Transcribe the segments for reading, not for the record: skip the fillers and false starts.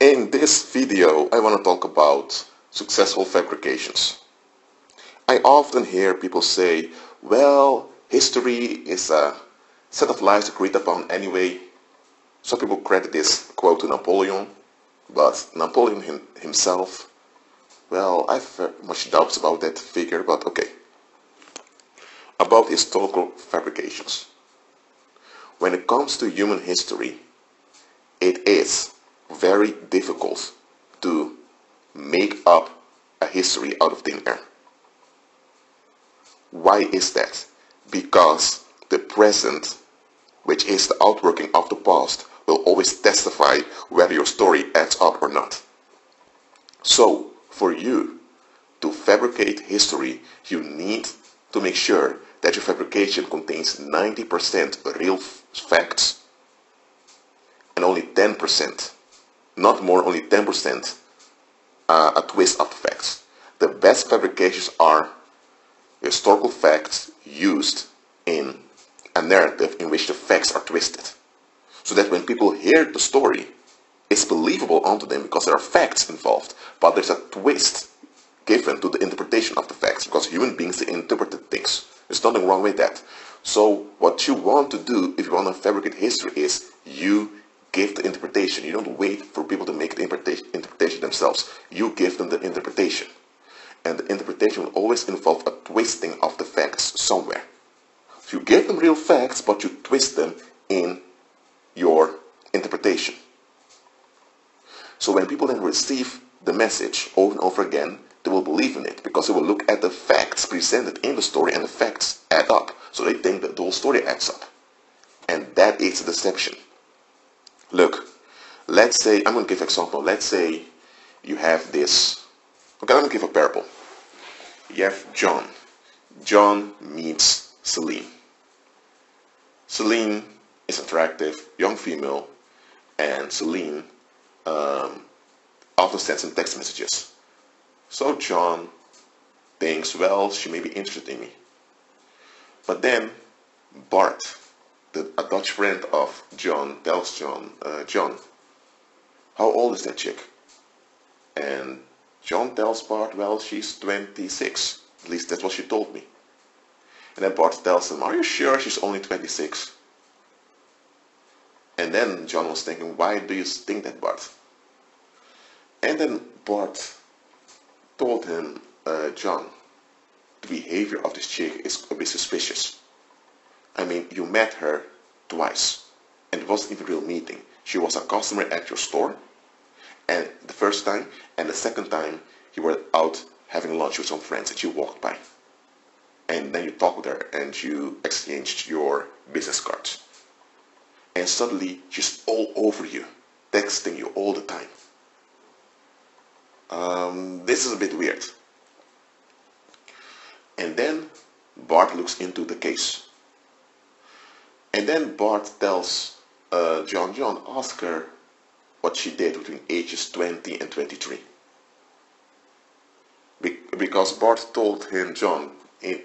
In this video, I want to talk about successful fabrications. I often hear people say, well, history is a set of lies agreed upon anyway. Some people credit this quote to Napoleon, but Napoleon himself, well, I have very much doubts about that figure, but okay. About historical fabrications. When it comes to human history, it is very difficult to make up a history out of thin air. Why is that? Because the present, which is the outworking of the past, will always testify whether your story adds up or not. So, for you to fabricate history, you need to make sure that your fabrication contains 90% real facts and only 10%, not more, only 10% a twist of the facts. The best fabrications are historical facts used in a narrative in which the facts are twisted, so that when people hear the story, it's believable onto them because there are facts involved, but there's a twist given to the interpretation of the facts, because human beings interpret things. There's nothing wrong with that. So what you want to do if you want to fabricate history is you give the interpretation. You don't wait for people to make the interpretation themselves. You give them the interpretation. And the interpretation will always involve a twisting of the facts somewhere. So you give them real facts, but you twist them in your interpretation. So when people then receive the message over and over again, they will believe in it, because they will look at the facts presented in the story and the facts add up. So they think that the whole story adds up. And that is a deception. Look, let's say, I'm going to give an example. Let's say you have this, okay, I'm going to give a parable. You have John. John meets Celine. Celine is attractive, young female, and Celine often sends him text messages. So John thinks, well, she may be interested in me. But then Bart, a Dutch friend of John, tells John, John, how old is that chick? And John tells Bart, well, she's 26. At least that's what she told me. And then Bart tells him, are you sure she's only 26? And then John was thinking, why do you think that, Bart? And then Bart told him, John, the behavior of this chick is a bit suspicious. I mean, you met her twice, and it wasn't even a real meeting. She was a customer at your store, and the first time, and the second time you were out having lunch with some friends and you walked by. And then you talked with her and you exchanged your business cards. And suddenly she's all over you, texting you all the time. This is a bit weird. And then Bart looks into the case. And then Bart tells John, ask her what she did between ages 20 and 23. Because Bart told him, John,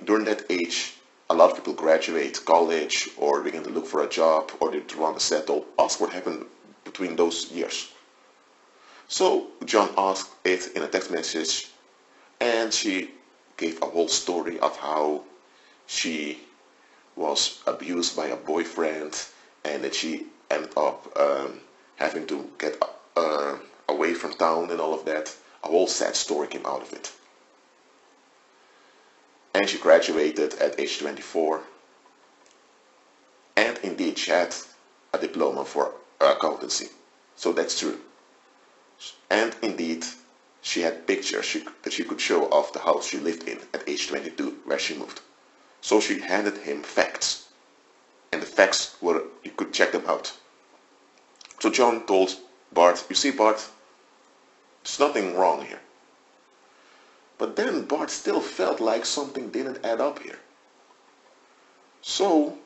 during that age, a lot of people graduate college or begin to look for a job or they want to settle. Ask what happened between those years. So John asked it in a text message, and she gave a whole story of how she was abused by a boyfriend and that she ended up having to get away from town and all of that. A whole sad story came out of it. And she graduated at age 24. And indeed, she had a diploma for accountancy. So that's true. And indeed, she had pictures that she could show of the house she lived in at age 22, where she moved. So she handed him facts. And the facts were, you could check them out. So John told Bart, you see, Bart, there's nothing wrong here. But then Bart still felt like something didn't add up here. So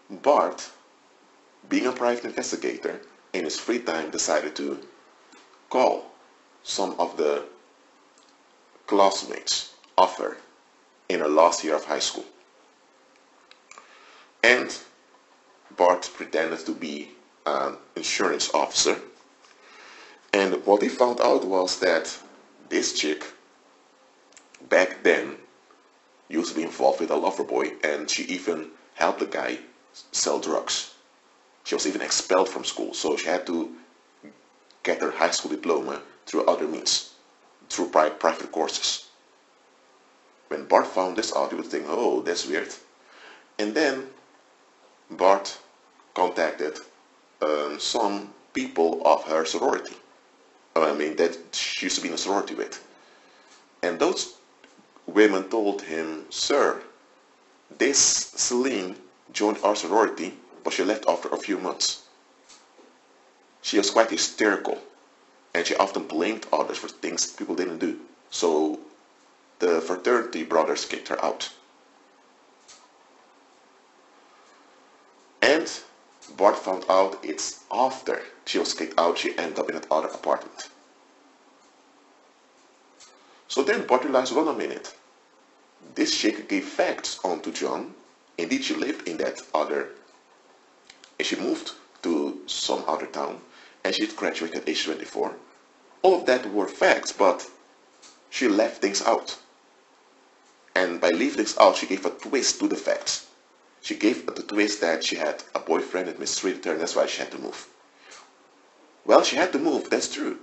Bart, being a private investigator, in his free time decided to call some of the classmates of her in her last year of high school. And Bart pretended to be an insurance officer And what they found out was that this chick, back then, used to be involved with a lover boy, and she even helped the guy sell drugs. She was even expelled from school, so she had to get her high school diploma through other means, through private courses. When Bart found this out, he would think, oh, that's weird. And then Bart contacted some people of her sorority. That she used to be in a sorority with. And those women told him, sir, this Celine joined our sorority, but she left after a few months. She was quite hysterical, and she often blamed others for things people didn't do. So the fraternity brothers kicked her out. And Bart found out it's after she was kicked out, she ended up in another apartment. So then Bart realized, wait a minute, this chick gave facts onto John. Indeed, she lived in that other, and she moved to some other town, and she graduated at age 24. All of that were facts, but she left things out. And by leaving things out, she gave a twist to the facts. She gave the twist that she had a boyfriend that mistreated her, and that's why she had to move. Well, she had to move, that's true.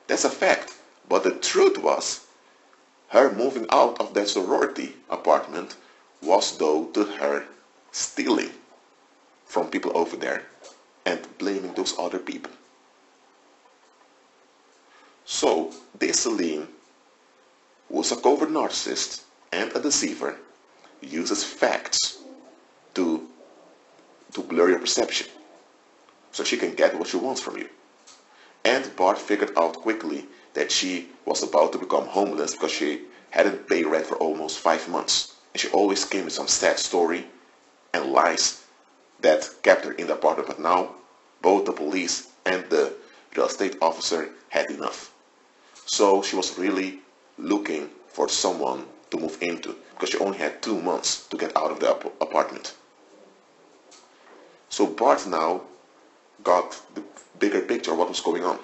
That's a fact. But the truth was, her moving out of that sorority apartment was due to her stealing from people over there and blaming those other people. So, this Celine, who was a covert narcissist and a deceiver, uses facts to blur your perception so she can get what she wants from you. And Bart figured out quickly that she was about to become homeless because she hadn't paid rent for almost 5 months. And she always came with some sad story and lies that kept her in the apartment. But now, both the police and the real estate officer had enough. So she was really looking for someone to move into because she only had 2 months to get out of the apartment. So Bart now got the bigger picture of what was going on.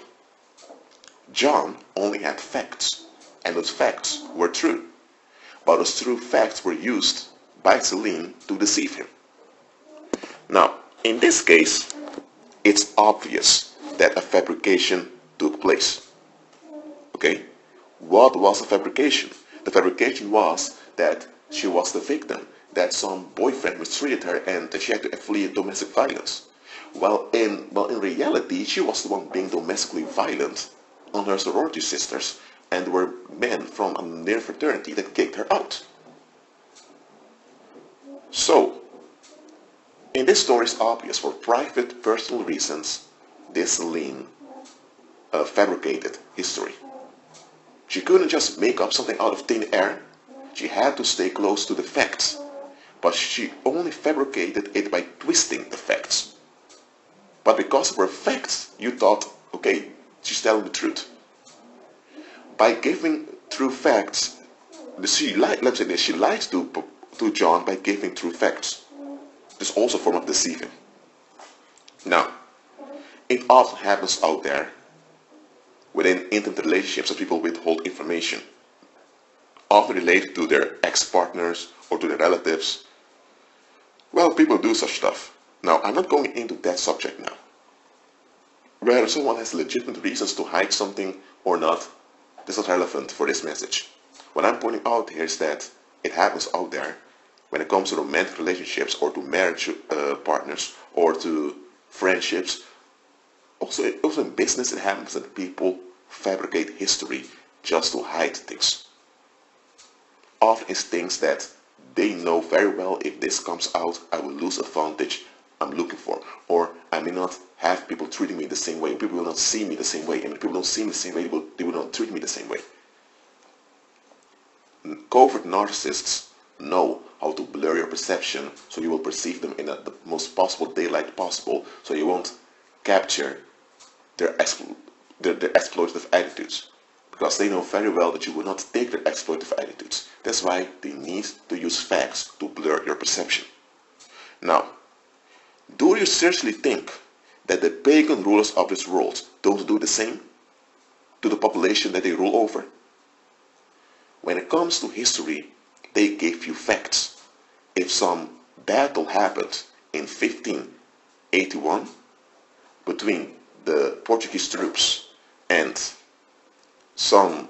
John only had facts, and those facts were true. But those true facts were used by Celine to deceive him. Now, in this case, it's obvious that a fabrication took place. Okay? What was a fabrication? The fabrication was that she was the victim, that some boyfriend mistreated her and that she had to flee domestic violence. Well, in reality, she was the one being domestically violent on her sorority sisters, and there were men from a near fraternity that kicked her out. So, in this story, it's obvious for private, personal reasons, this Celine fabricated history. She couldn't just make up something out of thin air. She had to stay close to the facts. But she only fabricated it by twisting the facts. But because of her facts, you thought, okay, she's telling the truth. By giving true facts, she lied to John by giving true facts. This is also a form of deceiving. Now, it often happens out there within intimate relationships that people withhold information, often related to their ex-partners or to their relatives. Well, people do such stuff. Now, I'm not going into that subject now. Whether someone has legitimate reasons to hide something or not, this is not relevant for this message. What I'm pointing out here is that it happens out there when it comes to romantic relationships or to marriage partners or to friendships. Also in business, it happens that people fabricate history just to hide things. Often it's things that they know very well, if this comes out, I will lose advantage I'm looking for. Or I may not have people treating me the same way. People will not see me the same way. And if people don't see me the same way, they will not treat me the same way. Covert narcissists know how to blur your perception so you will perceive them in the most possible daylight possible, so you won't capture their exploitative attitudes. Because they know very well that you will not take their exploitative attitudes. That's why they need to use facts to blur your perception. Now, do you seriously think that the pagan rulers of this world don't do the same? to the population that they rule over. When it comes to history, they give you facts. If some battle happened in 1581 between the Portuguese troops and some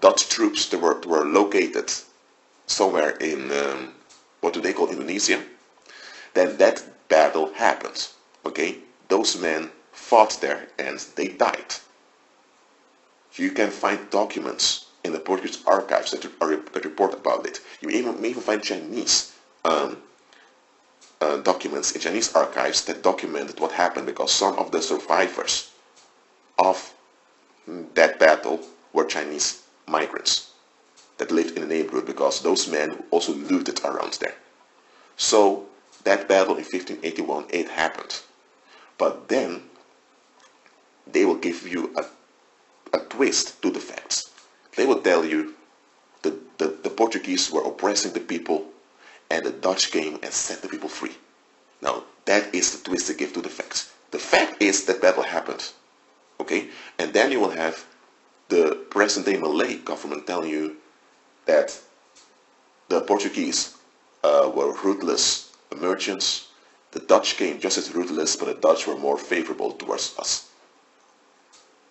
Dutch troops that were located somewhere in what do they call Indonesia, then that battle happened. Okay, those men fought there and they died. You can find documents in the Portuguese archives that report about it. You may even find Chinese documents in Chinese archives that documented what happened, because some of the survivors of that battle were Chinese migrants that lived in the neighborhood, because those men also looted around there. So that battle in 1581, it happened. But then they will give you a twist to the facts. They will tell you the Portuguese were oppressing the people and the Dutch came and set the people free. Now that is the twist they give to the facts. The fact is that battle happened. Okay? And then you will have the present day Malay government telling you that the Portuguese were ruthless merchants. The Dutch came just as ruthless, but the Dutch were more favorable towards us.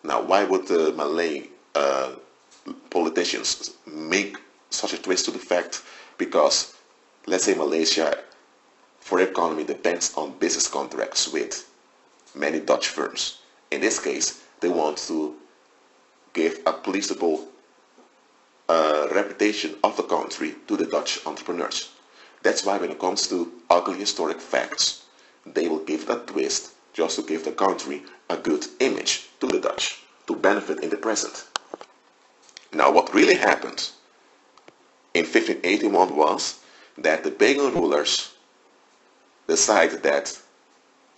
Now, why would the Malay politicians make such a twist to the fact? Because, let's say Malaysia, for their economy, depends on business contracts with many Dutch firms. In this case, they want to give a pleasable reputation of the country to the Dutch entrepreneurs. That's why when it comes to ugly historic facts, they will give that twist just to give the country a good image to the Dutch, to benefit in the present. Now what really happened in 1581 was that the pagan rulers decided that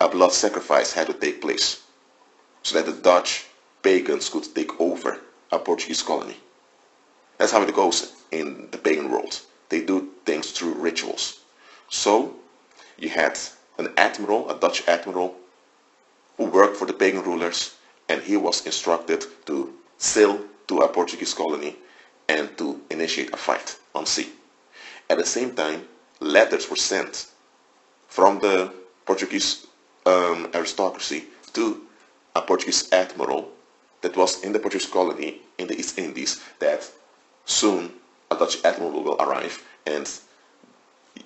a blood sacrifice had to take place so that the Dutch pagans could take over a Portuguese colony. That's how it goes in the pagan world. They do things through rituals. So you had an admiral, a Dutch admiral, who worked for the pagan rulers, and he was instructed to sail to a Portuguese colony and to initiate a fight on sea. At the same time, letters were sent from the Portuguese aristocracy to a Portuguese admiral that was in the Portuguese colony in the East Indies, that soon a Dutch admiral will arrive and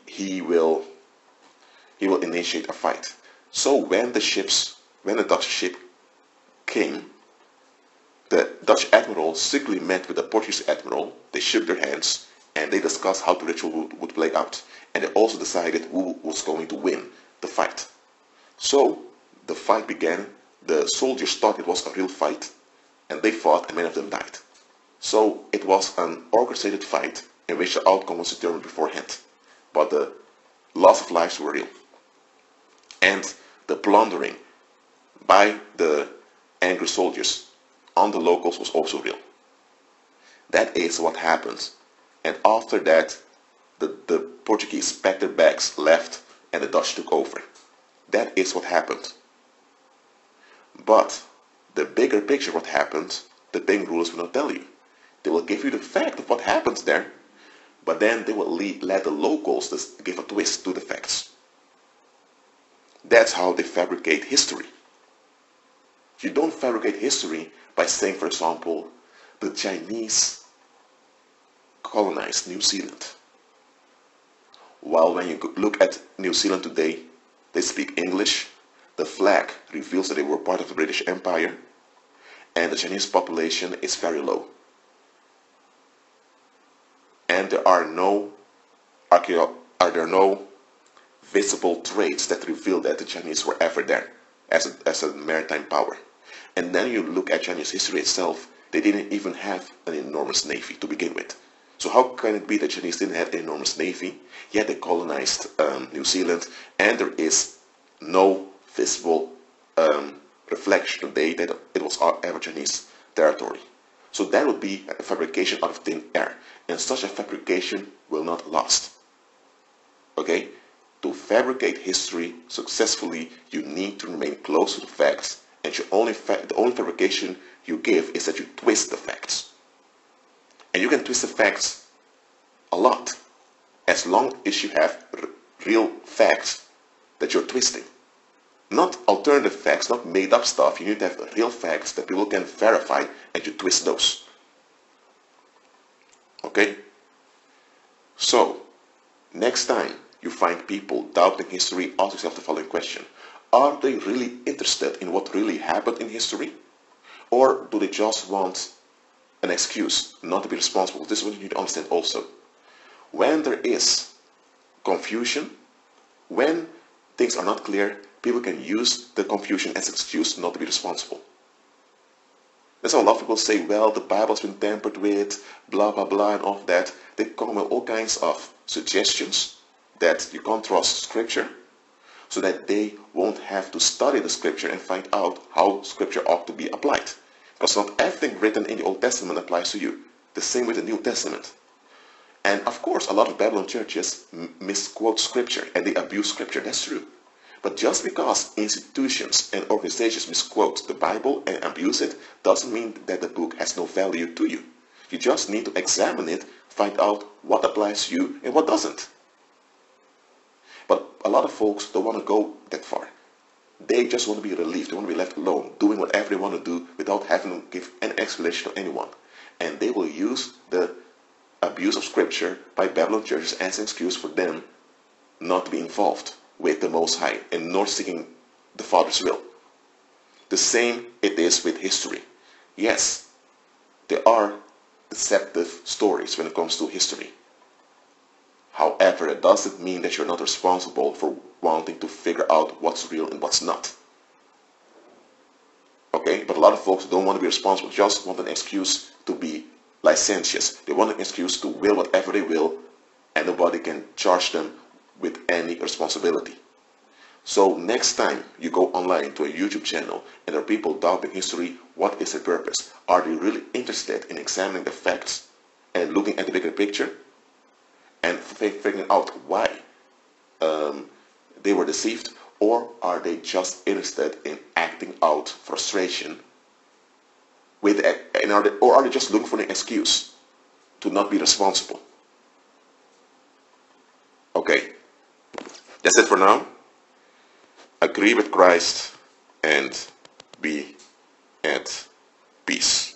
he will initiate a fight. So when the Dutch ship came, the Dutch admiral secretly met with the Portuguese admiral. They shook their hands and they discussed how the ritual would play out. And they also decided who was going to win the fight. So the fight began. The soldiers thought it was a real fight, and they fought and many of them died. So it was an orchestrated fight in which the outcome was determined beforehand. But the loss of lives were real. And the plundering by the angry soldiers on the locals was also real. That is what happened. And after that, the Portuguese packed their bags, left, and the Dutch took over. That is what happened. But the bigger picture of what happened, the pagan rulers will not tell you. They will give you the fact of what happens there, but then they will let the locals give a twist to the facts. That's how they fabricate history. You don't fabricate history by saying, for example, the Chinese colonized New Zealand. While when you look at New Zealand today, they speak English. The flag reveals that they were part of the British Empire, and the Chinese population is very low. And there are no visible traits that reveal that the Chinese were ever there as a maritime power. And then you look at Chinese history itself, they didn't even have an enormous navy to begin with. So how can it be that Chinese didn't have an enormous navy, yet they colonized New Zealand, and there is no visible reflection today that it was ever Chinese territory? So that would be a fabrication out of thin air, and such a fabrication will not last. Okay? To fabricate history successfully, you need to remain close to the facts And the only fabrication you give is that you twist the facts. And you can twist the facts a lot, as long as you have real facts that you're twisting. Not alternative facts, not made up stuff. You need to have real facts that people can verify, and you twist those. Okay? So, next time you find people doubting history, ask yourself the following question. Are they really interested in what really happened in history? Or do they just want an excuse not to be responsible? This is what you need to understand also. When there is confusion, when things are not clear, people can use the confusion as an excuse not to be responsible. That's why a lot of people say, well, the Bible's been tampered with, blah, blah, blah, and all of that. They come with all kinds of suggestions that you can't trust Scripture, so that they won't have to study the Scripture and find out how Scripture ought to be applied. Because not everything written in the Old Testament applies to you. The same with the New Testament. And of course, a lot of Babylon churches misquote Scripture and they abuse Scripture. That's true. But just because institutions and organizations misquote the Bible and abuse it doesn't mean that the book has no value to you. You just need to examine it, find out what applies to you and what doesn't. But a lot of folks don't want to go that far. They just want to be relieved. They want to be left alone, doing whatever they want to do without having to give an explanation to anyone. And they will use the abuse of Scripture by Babylon churches as an excuse for them not to be involved with the Most High and nor seeking the Father's will. The same it is with history. Yes, there are deceptive stories when it comes to history. However, it doesn't mean that you're not responsible for wanting to figure out what's real and what's not. Okay? But a lot of folks don't want to be responsible, just want an excuse to be licentious. They want an excuse to will whatever they will, and nobody can charge them with any responsibility. So next time you go online to a YouTube channel and there are people doubting history, what is their purpose? Are they really interested in examining the facts and looking at the bigger picture and figuring out why they were deceived? Or are they just interested in acting out frustration or are they just looking for an excuse to not be responsible? Okay, that's it for now. Agree with Christ and be at peace.